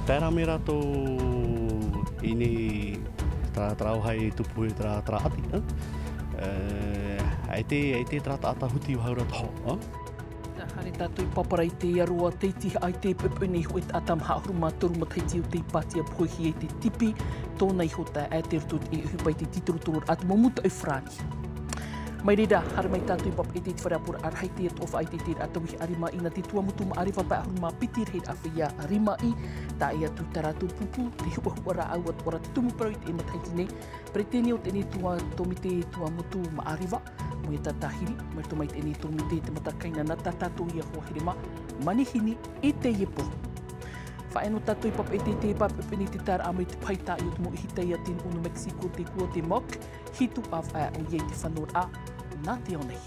Tērā me rato ini trau hai tupu tra ati. Ai te trata ata huti haura toho. Hare tātou I paparai te arua teiti ai te pepuni huet atam hauruma toru mataiti o te patia pohi e te tipi tōnei hota e te rutut I hupai te tituruturu at momuta o frani. Mai reda, hare mai tātou pap e te wharapura arhai te atofa ai te te atawi arima ina te tuamutu ma ariwa pa ahuruma pitir heid awhia arima I ta ia tu taratou pupu te hua ra au at ora te tumuparo I te mataiti nei preteni o tēnei tua tomite tuamutu ma ariwa mo e tatahiri, mai to mai tēnei tomite te matakaina na tātou ia hoa hirema manihini I te iepo. Whaeno tātou I pap e te papepeni te tāra amai te paita I o te mo ihita ia tēn unu Mexico te kua te mok hitu av a o iei te whanora nā te onei.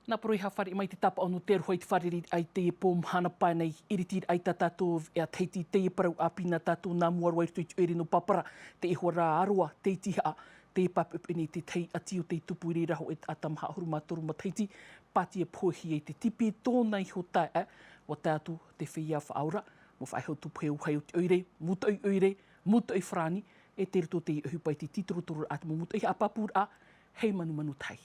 Nā poroi hawhari mai te tapa onu te rohoi te whariri ai te epo mhana pai nei iritir ai tā tātou e a teiti te eparau apina tātou nā muarua I rutoi te ere no papara te e hua rā aroa te itiha te papepeni te tei ati o te tupu I raho e atam hauruma toru mataiti patia pohi e te tipi tōnei hota o tātou te whia whaaura mo whaihau tupu heu hai o te oire, muta o oire, muta o whrani e te rito te hupai te tituruturu at mo muta I apapura hei manu tai.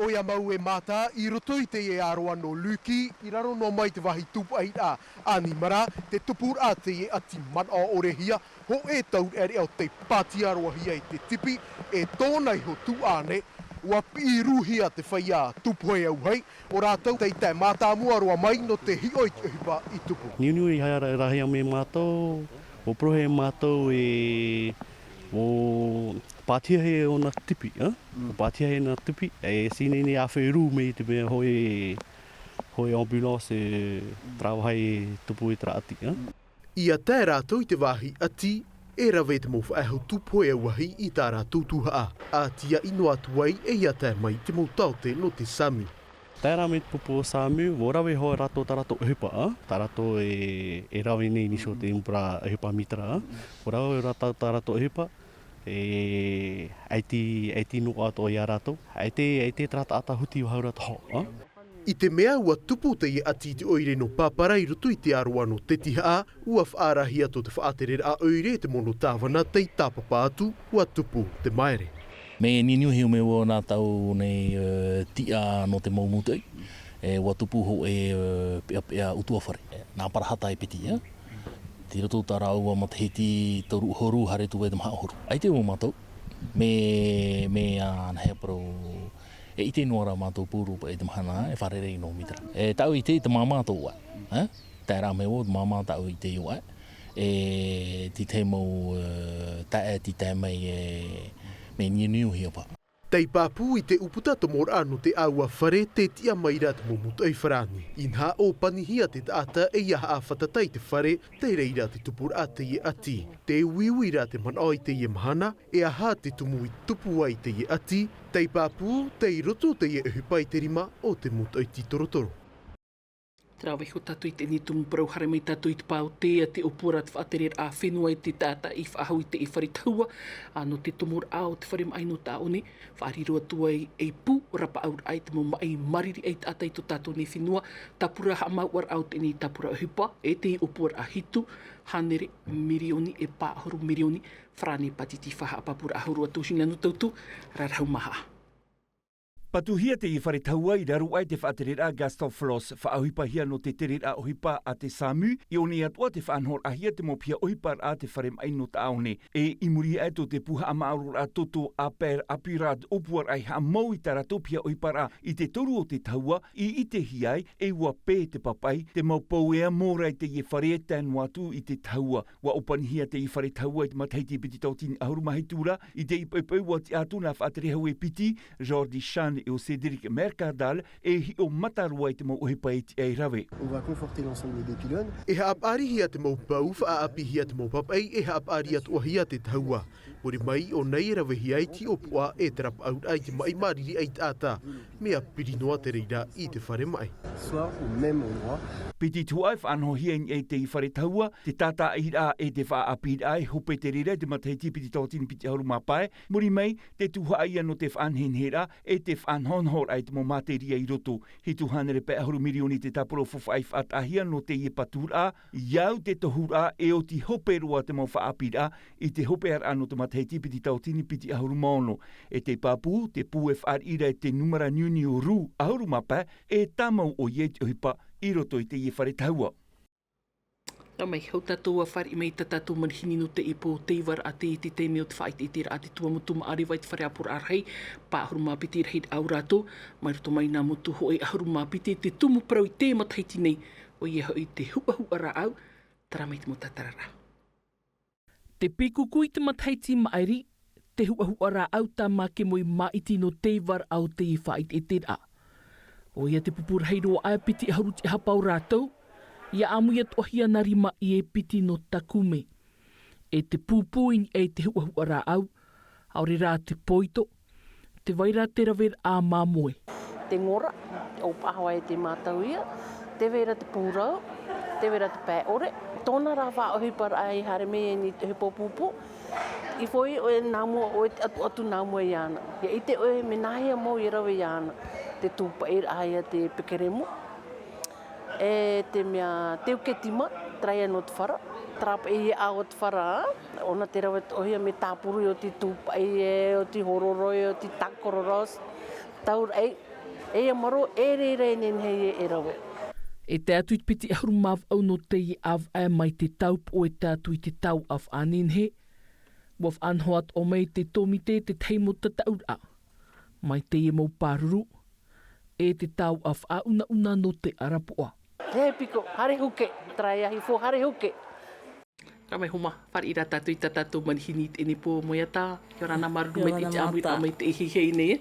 Oia mau e mata I roto I te e aroa no luki I raro no mai te wahi tupu ai a animara te tupu a te e ati mana o orehia ho e tau ere o te pati aroa hia I te tipi e tōnei ho tu ane ua piruhia te whaia tupu e au hei o rātou te te mata mua roa mai no te hioi te hipa I tupu. Niunui hai rahia me mātou, o prohe mātou e o pātia he o nā tipi, o pātia he nā tipi, e sineni a wheru me te mea hoi ambulance e trau hai tupu e tra ati. Ia tā rātou I te wahi ati e rawe te mo whaeho tupu e wahi I tā rātou tuha a tia ino atu ai e ia tā mai te mo taute no te Sami. Tērā me te pupu o Sami, o rawe hoa rato tā rato uhipa, tā rato e rawe nei niso te umpura uhipa mitra, o rawe rato tā rato uhipa, ai ti no ato I a rato, ai te trata ata huti o haura toho. I te mea ua tupu te I ati te oire no papara I roto I te aroa no te tiha ua whaarahia to te whaaterera a oire te mono tāwana tei tāpapa atu ua tupu te maere. Me ninuhi o me o nā tau nei tia no te maumutei, ua tupu ho pea utua whare, nā parahata e peti, Te roto tā rāua ma te heti toru horu hare tu e te maha horu. Ai te o mātou, me an hea paro e ite noara mātou pūru pa e te mahana e wharerei no mitra. E tau I te māmātou wa, tā rā me o te māmātau I te iwa, e ti te mau tae ti te mai me niu hia pa. Tei pāpū I te uputa to mor anu te aua whare te tia mai rā te momuta I wharani. Inha o panihia te taata e iaha a whatatai te whare te reira te tupur a te ie ati. Te uiui rā te manao I te ie mahana e aha te tumu I tupu ai te ie ati. Tei pāpū te I roto te ie uhupai te rima o te muta I ti torotoro. Trawe ho tātou I te ni tumu parau hare mai tātou I te pāo tea te opura te whaaterer a whenua I te tāta I whaahau I te I wharitaua. Ano te tumur ao te whare mai no tāone. Whaariroa tua e pū rapa aur ai te mo mai mariri ai tātai to tātou ni whenua. Tapura ha mauar au te ni tapura hupa e te opura a hitu. Hanere mirioni e pāhoru mirioni. Whrane patiti whaha apapura ahurua tūshinga no tautu. Rarau maha. Patuhia te I wharetaua I raru ai te whaaterera Gaston Floss whaauhipahia no te terera ohipa a te Samu I oni atua te whaanhor ahia te mopia ohipa a te wharem ai no taone e imuri ai to te puha ama aurur a toto a per apirat opuar ai ha mau I taratopia ohipa a I te toru o te taua I te hiai e ua pē te papai te maupau ea mōrai te I whare tēnu atu I te taua wa opanihia te I wharetaua I te mataiti piti tautini ahurumahitūra I te I paupau wa te atu na whaaterehau e piti Jordi Shan Nationale e o Cédric Mercadal e hi o matarua i te mo uhipa i te ei rawe. On va conforter l'ensemble des pylônes. E haapari hia te mau pau, whaapi hia te mau papai, e haapari atu hia te taua. Mori mai o nei rawe hiai ti o pua e te rapa au ai te mai mariri ai tāta. Mea piri noa te reira i te whare mai. Soit au même endroit. Piti tuai whanho hia e te i whare taua, te tata i a e te whaapi ai, hope te reira, te mataiti piti tōtini piti hauru mapae. Mori mai, te tuha ia no te whanhenhera e te whanhonhor ai te mo materia i roto. He tuhanere pe ahuru milioni te tapuro fuwhai whatahia no te i patura. Iau te tohura e o ti hope rua te mo whaapi i te hope ar ano te mataiti piti tōtini piti ahuru maono. E te papu, te PUFR ira e te numera niuni o ru ahuru mapae e tamau o ieti ohipa i roto i te i whare taua. Nā mai, hau tātou a whare i mei tātou manhini no te ipo teiwar a te te meo te whaite i te rā te tuamutuma ari vai te whare apura arhei, pā ahuru māpiti rei au rātou, mai roto mai nā motu hoi ahuru māpiti te tumu parau i te mataiti nei, o ia hoi te hua rā au, tara mai te mo tatarara. Te pikuku i te mataiti maari, te hua rā au tā make moi maiti no teiwar au te i whaite i te rā. O ia te pupura hei roa ai piti ahuru te hapau rātou, ia amu ia tohia narima i e piti no takume. E te pūpūin e te hua rā au, aore rā te poito, te waira te rawer a māmoe. Te ngora, o pahawa e te mātau ia, te wera te pūrau, te wera te pē ore, tōna rā wha ohi para ai hare me e ni te hipo pūpū, i foi o e nāmua, o e atu nāmua i ana. Ia i te oe me nāhia mō i rawe i ana, te tūpa e aia te pekeremo. E te mea te uketima, traia no te whara, trapa e a o te whara, ona te rawe ohia me tāpuru o te tūpa e, o te hororoi, o te takororos, taur e amaro e reira e nenhei e rawe. E te atu i piti ahuru mav au no te i av e mai te taup o e te atu i te tau av anenhe, waf anhoat o mei te tomite te teimo tataura, mai te i mau pāruru, e te tau av a una no te arapua. He piko, hare huke, trai ahi fo, hare huke. Ramai homa, whare ira tātou i tātou manihini i te po moiata, ki ora nā maruru mai te amui a mai te ehihei nei,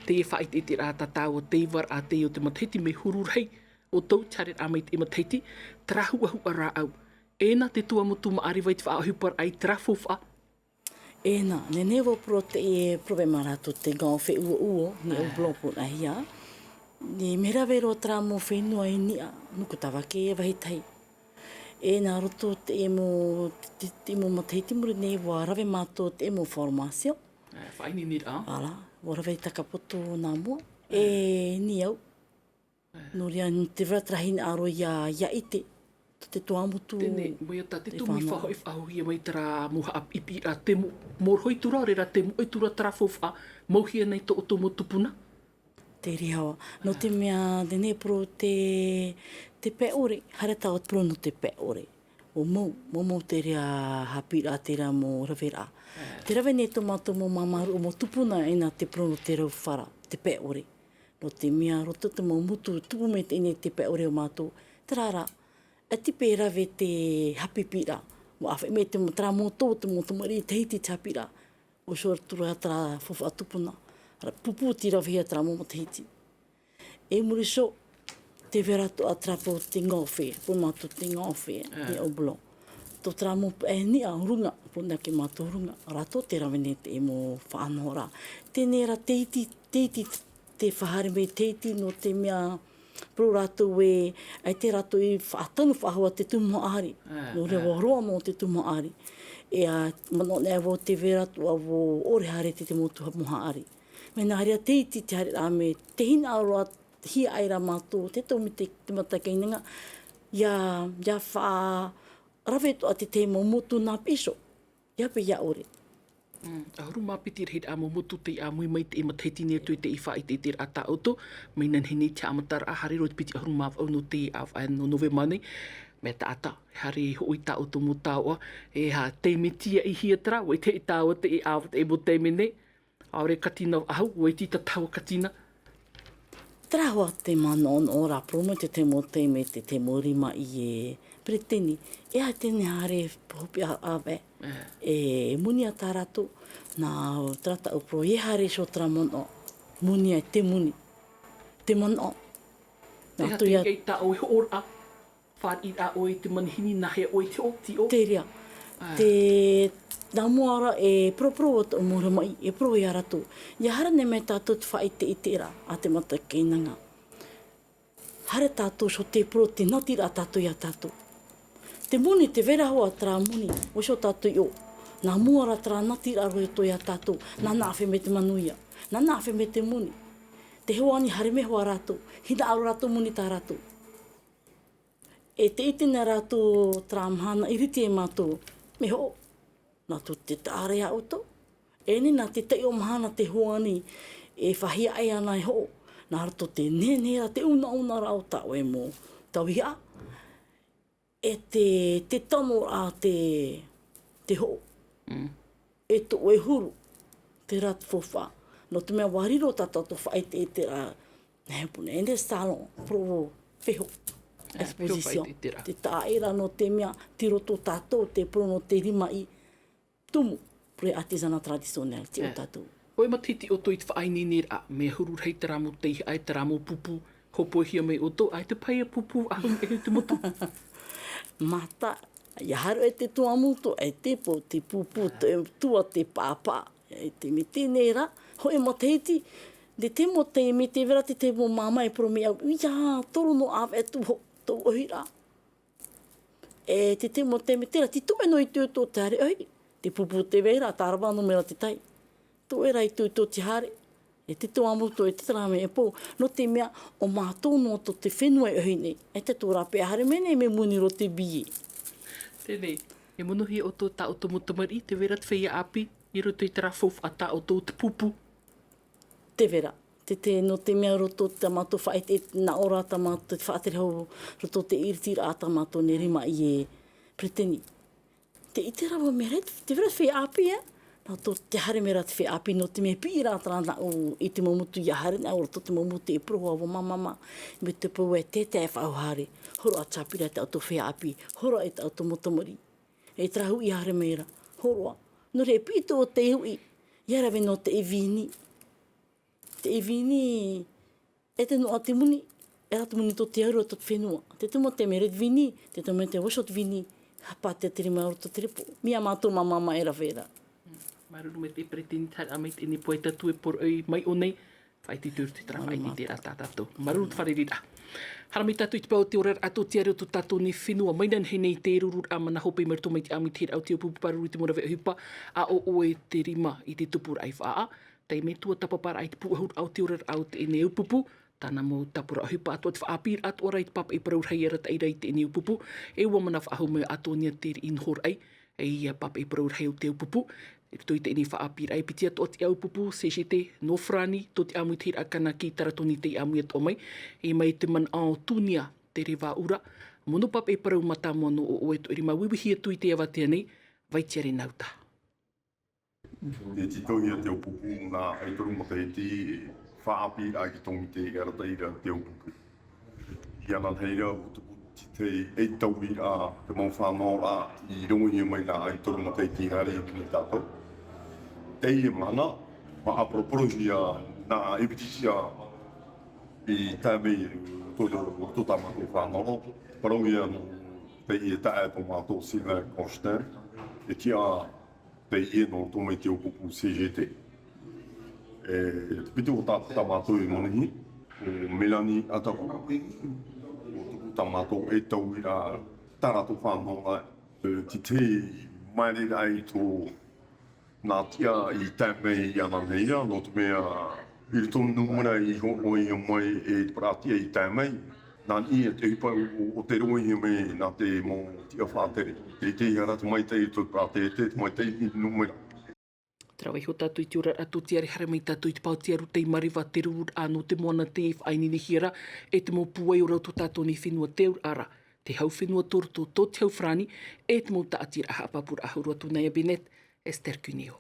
te e whaite i te rā tātou o teiwar a te o te mataiti me hururhei, o tau tare a mai te mataiti, tra hua rā au. Ena te tuamutu maari vai te whaahupar ai tra fofa. Ena, ne nevo pro te e problema rato te ngau whi ua ni o blopo na hia. Ni mera vero tra mo whenua i nia, nuku tawa ke e wahitai. Ena roto te e mo mataiti muri nei wa rawe mātou te e mo formasio. Whaini ni rā. Ala, wa rawe takapoto nā mua. E ni au. Noria te vratrahina aro ia ite. Te tuamutu. Tene, moiata, te tumi whahoi whahohia mai te rā muha ap ipi rā te morhoi tura, re rā te moe tura tra fofa, mauhia nei to o tomo tupuna. Te rihawa. No te mea, tene pro te pe ore, hara tau pro no te pe ore. O mau te rea hapi rā te rā mo rawe rā. Te rawe ne to mātou mo mamaru o mo tupuna ina te pro no te rau whara, te pe ore. No te mea roto te mau mutu, tupu me te ine te pe ore o mātou. Te rā, e tipe rawe te hapi pira. Mo awhi me te tra mō tō, te mō tamari, te hiti te hapi rā. O sora tura tra fofa atupuna. Pupu ti rawe hea tra mō te hiti. E muri so, te vera to atrapo te ngawhi, po mātou te ngawhi, ni au blo. Tō tra mō ni a runga, po nake mātou runga. Rato te rawe ne te e mō whaano rā. Tēnei ra te hiti, te whahare me te hiti no te mea pro rātou e, ai te rātou i whaatanu whahua te tumo ahari. No rewa roa no te tumo ahari. E a mano nea wo te vera tua wo ore hare te motu moha ari. Me nā haria te iti te hare rā me te hina aroa hi aira mātou, te tau me te matakainanga, ia wha rawe toa te mo motu nā piso. Ia pe ia ore. Ahuru mapiti rei a mo motu te a mui mai te e mataiti nea tui te i wha i te te rata auto, mai nanhene te amatara a hare roi piti ahuru maaf au no te a no novema nei, me ta ata, hare hoi ta auto mo taua, e ha teime tia i hiatara, wai te i taua te i awa te e mo teime nei, aore katina ahu, wai ti ta taua katina. Trawa te mana o rā promo te mo teime te mo rima i e preteni, e a tene hare hopi awe, e muni a tā rato, nā trata upro, e hare so tramono, Muni ai te muni. Te mana. Te hati kei ta oe ora. Whāi a oe te manihini nahe oe te o ti o. Te rea. Te nā moara e propro o te mora mai, e pro i arato. Ia hara ne mai tātou te whai te itera a te mata keinanga. Hara tātou so te pro te nati rā tātou ia tātou. Te muni, te vera hoa trā muni, o so tātou i o. Nā moara trā nati rā roe to ia tātou, nā nāwhi me te manuia, nā nāwhi me te muni. Te hoani hare me hoa rātou, hina aro rātou muni tā rātou. E te itina rātou trā mahana, i riti e mātou, me ho, nā tō te tāre au tō. E ni nā te tei o mahana te hoani, e whahia ai ana e ho, nā rato te nenera, te una rao tau e mō tauhia. E te tamo a te ho. E to e huru, te rat fofa. No te mea wariro tātou to whai te rā, nei pune, e ne salon, pro wheho. Exposition. Te tāera no te mea, te roto tātou, te pro no te rima i tumu, pre artisanal tradicional, te o tātou. Koe matiti o toi te whaaini nera, me huru rei te ramo teihi, ai te ramo pupu, hopo hia me o tō, ai te paia pupu, ahum e te motu. Mata, ia haru e te tuamuto, e te po, te pupu, te tua te pāpā, e te me tēnera, ho e mateiti, de te mo te me te vera te mo mama e pro me au, ia, toro no awe e tu ho, tō ohira. E te mo te me tera, ti tu e no i tū tō te hare, oi, te pupu te vera, tārawa no mera te tai. Tō e rai tū tō te hare, e te tuamuto e te tarame e pō, no te mea o mātou no to te whenua e ohine, e te tō rape hare mene me muni ro te bie. Tēnei, e monohi o tō tā o tō mutamari, te vera te whaia api, i roto i te rafof a tā o tō te pupu. Te vera. Te no te mea roto te tamato whae te na ora tamato, te whaatere hau roto te iritira a tamato ne rima i e preteni. Te ite rawa me rei, te vera te whea api, Nā tō te hare mera te whea api no te me pi rā tāna o i te momutu i a hare, nā ora tō te momutu e proa o mamama, me te pau e tētai e whauhare, horo a chapira te auto whea api, horo e te auto motomori. E trahu i hare mera, horoa. No re pito o te hui, i arawe no te evini. Te evini, e te noa te muni, e rata muni tō te aurua tō te whenua. Te tumo te me red vini, te tumo te wasot vini, hapa te tiri mai oro tō te repo. Mia mātou mamama e rawera. Maruru me te pretini tara mai te ni poe tatu e por ei mai o nei. Whai te tūru te tara whai te rā tātātou. Maruru te wharerira. Harami tatu i te pau te orar ato te are o tō tātou ni whenua. Mainan he nei te rurur a mana hope i marito mai te ami te rau te upupu paruru i te mora vea hupa. A o oe te rima i te tupura ai whaa. Tei me tua tapapara ai te puahur au te orar au te ene upupu. Tāna mo tapura hupa ato te whaapir ato ora i te papa i parau rei ara te eira i te ene upupu. E ua mana whaahu me ato nia te inhor ai. E ia papa i parau rei o te upupu. E toi te ini whaapira e pitia to te aupupu, se te no frani, to te amu te akana ki taratoni te amu e tomai, e mai te man ao tunia te rewa ura, mono papa e parau mata mono o oe to irima wiwihi e tui te awa te anei, vai tiare nauta. E titohi a te aupupu nā aitoru mo te iti, whaapira ki tongi te arataira te aupupu. I ana heira utupu te eitauri a te mau whanora i rongi mai nā aitoru mo te iti hare i kini tātou. Tei e mana, ma aproporohia nā epitisia i tāmei tō tāmako whanoro. Parohia no tei e tae tō mātou sina Constant, e tia tei e no tō mei te upupu CGT. E te piti o tā mātou i monehi, o Melanie Ataku, o tuku tā mātou e tau i a tarato whanora. Ti te maere ai tō nā tia i tāmei i ananeia, no te mea i tō numera i hoi mai e te pratia i tāmei, nā i e te hipa o te roi me nā te mō tia whātere. Te hara te mai tei tō pratia te mai tei i numera. Trawai ho tātou i te ora atu te are hare mai tātou i te pau te aru tei mariwa te rurur anō te moana te whaini ni hira, e te mō puai o rau tō tātou ni whenua te ur ara, te hau whenua tōru tō te hau frani, e te mō taatira hapapura ahurua tūnei a Benet, Esther Cuneo.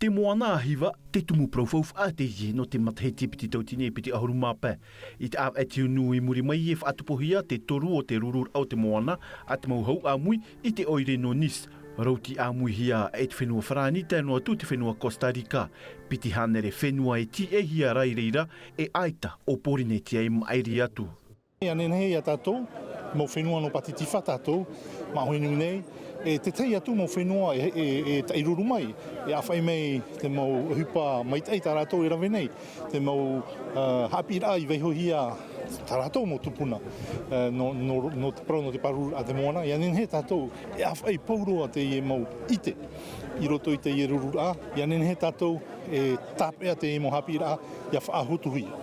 Te moana ahiwa, te tumu profauf a te ie no te matahe tipiti tautine piti ahuru māpē. I te aw e te unu i muri mai e whaatupohia te toru o te rurur au te moana a te mauhau a mui i te oire no nis. Rauti a muihia e te whenua whranita noa tu te whenua Costa Rica. Piti hanere whenua e ti e hia raireira e aita o porine tia e mairi atu. Ia nenei a tātou, mō whenua no patitifa tātou, ma hoinu nei, e te tei atu mō whenua e tairuru mai, e awhai mei te mō hupa maitei tā rātou e rawe nei, te mō hapira i veihohia tā rātou mō tupuna, no te parau no te paru a te moana, ia nenei tātou e awhai pauroa te e mō ite, i roto i te e ruru a, ia nenei tātou e tāpea te e mō hapira ia whaahutuhia.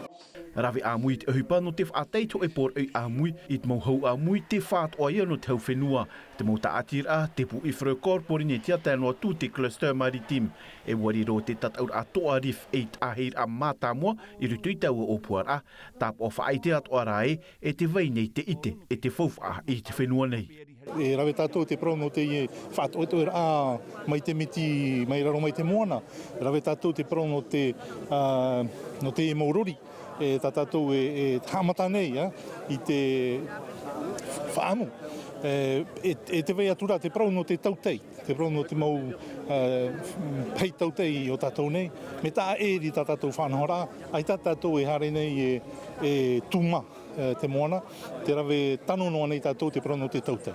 Rawe a mui te ahupa no te whaateito e por ei a mui i te mauhau a mui te whaat o ia no te hau whenua. Te mau ta atir a te pu i whrekor porine tia tēnoa tū te cluster maritim. E wariro te tataur a toa rif e tahir a mātāmoa i rutu i taua o puara. Tap o whaaite at o arae e te wei nei te ite e te whauwha i te whenua nei. E rawe tātou te prau no te whaat o e a mai te miti mai raro mai te moana. Rawe tātou te prau no te e maurori. E tātou e hamata nei i te whaamu. E te wei atura te prau no te tautei, te prau no te mau pei tautei o tātou nei. Me tā eri tātou whanahora, ai tātou e hare nei e tūma te moana, te rawe tano noa nei tātou te prau no te tautei.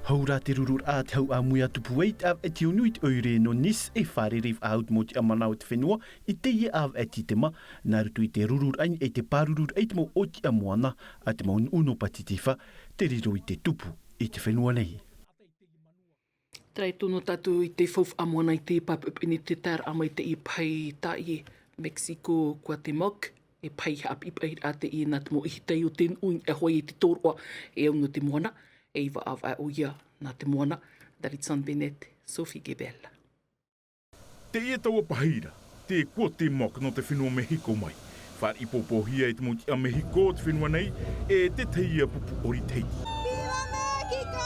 Haura te rurur a te hau a mui atu pueit av e te unuit oire no nis e whare rif a haut mo te amanau te whenua i te ie av e ti te ma, nā rutu i te rurur ain e te pārurur e te mo o ti amoana a te mau uno patitifa, te riro i te tupu i te whenua nei. Trai tono tatu i te whauf amoana i te papupini te tār amai te i pai tā i Mexico kua te mok, e pai hapi pai a te i nā te mo i hitei o ten uin e hoi i te tōrua e au no te moana. Eva av a uia nā te moana, Davidson Bennett, Sophie Gebella. Te ia taua pahira, te kua te mok no te whenua Mehiko mai. Whar ipopohia e te muti a Mehiko te whenua nei, e te teia pupu ori teiti. Viva Mexico!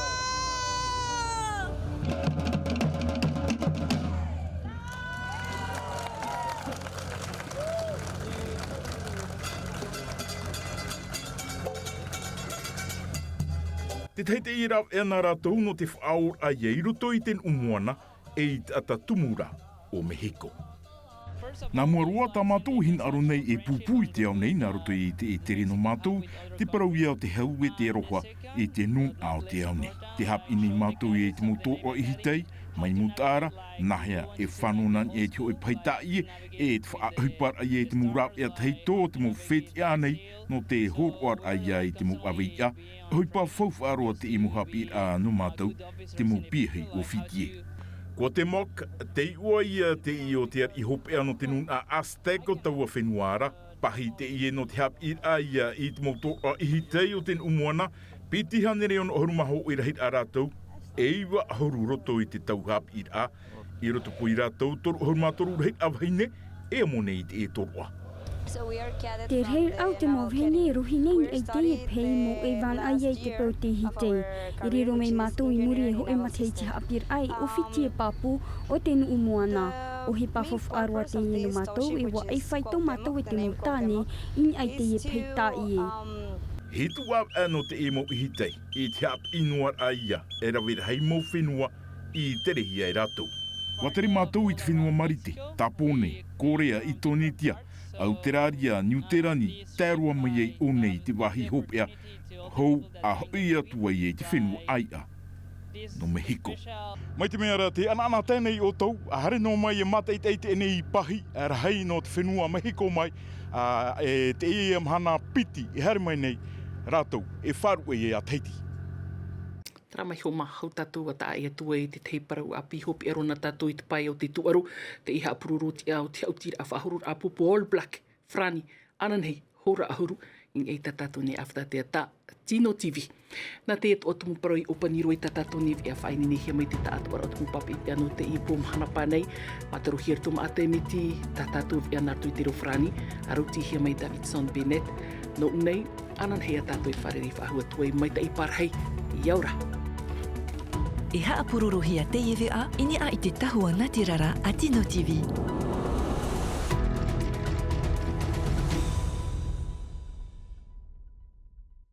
Te teite i rau e nā rātou no te whaor a iei roto i ten umuana e i te atatumura o Mehiko. Nā mua roa tā mātou hin aro nei e pūpū i te au nei nā roto i te e tere no mātou, te parau i au te hau e te roha e te nun au te au nei. Te hap ini mātou i te moto o i hitei, mai mutara, nahea e whanonan e te hoi paitai e te whaahupar a i te murap e te heito te mo wheti anei no te horoar a i te mo awia, hoi pa whauwharoa te imu hapi a no mātou, te mo piehi o whitie. Ko te mok, te ua ia te i o te ar i hopea no te nun a Aztec o taua whenuara, pahi te i no te hap a ia i te moto a ihitei o ten umuana, piti hanere on orumaho i rahit a rātou, e iwa horu roto i te tau hap i roto po i rātou toru horumatoru rahit awhaine, e amone i te e torua. Te rei au te mawhene rohi nei e te e pei mo e van ai e te pau te hitei. I riro mei mātou i muri e ho e matei te hapir ai o whiti e papu o te nu umuana. O he pafof arua te i no mātou e wa e whaito mātou e te mutane in ai te e pei tā i e. Hitu au ano te e mo i hitei, i te hap inuar a ia, e rawera hei mo whenua i te rehi e rātou. Wateri mātou i te whenua marite, Tāpone, Korea i Tonetia, Auteraria, Niuterani, tērua mai ei o nei te wahi hopea, hou a hoi atua i te whenua aia no Mehiko. Mai te mea te anana tēnei o tau, a hare no mai e mata i te nei pahi, a rahei no te whenua Mehiko mai, e te e amhana piti, e hare mai nei, rātou, e wharu e a teiti. Tara mai ho mahau tātou a tā e atua i te teiparau a pihopi e rona tātou i te pai o te tuaru, te iha apururu te au te autira a whahurur a pupo All Black, Frani, ananhei, hora ahuru, in e tātou ne afta te ata, Tino TV. Nā te eto o tumu paroi opaniro i tātou ne e a whainini hia mai te tātua o tumu papi te anu te ipo mhana pānei, mataru hir tuma ate miti, tātou e anartu i te ro Frani, aruti hia mai Davidson Bennett, no unei, ananhei a tātou i whareri whahua tuai mai ta i parhei, iaura. E haapururuhia te iwi a, ini a i te tahua Ngāti Rara a Tino TV.